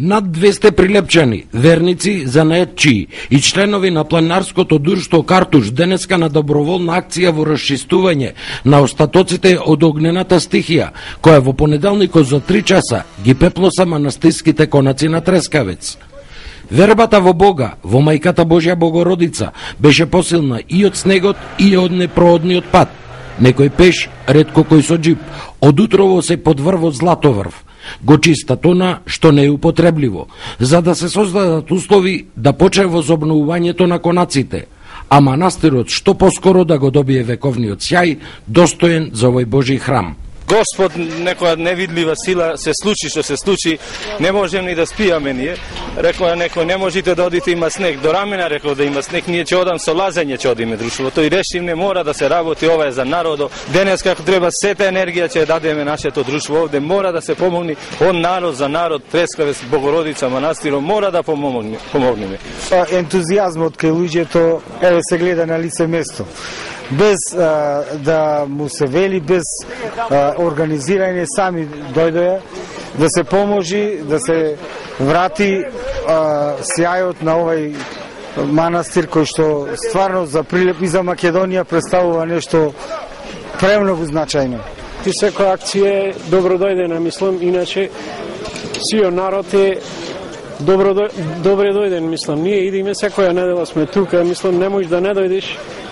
Над 200 прилепчани, верници, занаетчии и членови на планинарското друштво Картуш денеска на доброволна акција во расчистување на остатоците од огнената стихија, која во понеделникот за 3 часа ги пеплоса манастирските конаци на Трескавец. Вербата во Бога, во Мајката Божја Богородица, беше посилна и од снегот и од непроодниот пат. Некој пеш, ретко кој со джип, од утрово се подврв од Златоврв, го чиста тона што не е употребливо, за да се создадат услови да почне возобновувањето на конаците, а манастирот што поскоро да го добие вековниот сјај, достоен за овој Божи храм. Господ, некоја невидлива сила се случи што се случи, не можем ни да спијаме ние. Рекоа некој, не можете да одите, има снег. До рамена рекол да има снег, ние ќе одам со лазење ќе одиме друштвото и решивме мора да се работи, ова е за народот. Денес како треба сета енергија ќе дадеме нашето друштво овде, мора да се помогне од народ за народ, Трескавец, Богородица, манастирот, мора да помогнеме. Ентузијазмот кај луѓето еве се гледа на лице место. Без да му се вели, без организирање, сами дојдоја да се поможи, да се врати сјајот на овој манастир кој што стварно за Прилеп и за Македонија представува нешто премногу значајно. И секоја акција е добро дојдена, мислам, иначе сиот народ е добре дојден, мислам. Ние идеме секоја недела сме тука, мислам, не можеш да не дојдеш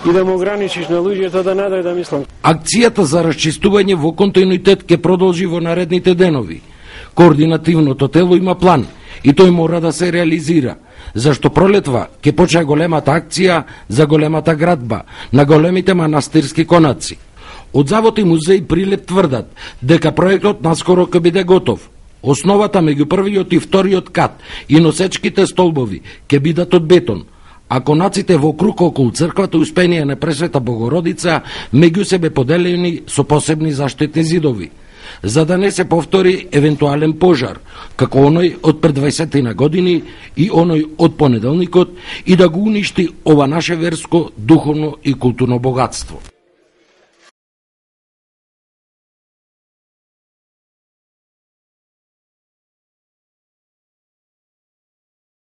и да му ограничиш на луѓето да не дојде, мислам. Акцијата за расчистување во континуитет ќе продолжи во наредните денови. Координативното тело има план и тој мора да се реализира, зашто пролетва ќе почне големата акција за големата градба на големите манастирски конаци. Од Завод и музеј Прилеп тврдат дека проектот наскоро ќе биде готов. Основата меѓу првиот и вториот кат и носечките столбови ќе бидат од бетон, а конаците во круг околу црквата Успение на Пресвета Богородица меѓу себе поделени со посебни заштитни зидови, за да не се повтори евентуален пожар, како оној од пред 20 години и оној од понеделникот, и да го уништи ова наше верско, духовно и културно богатство.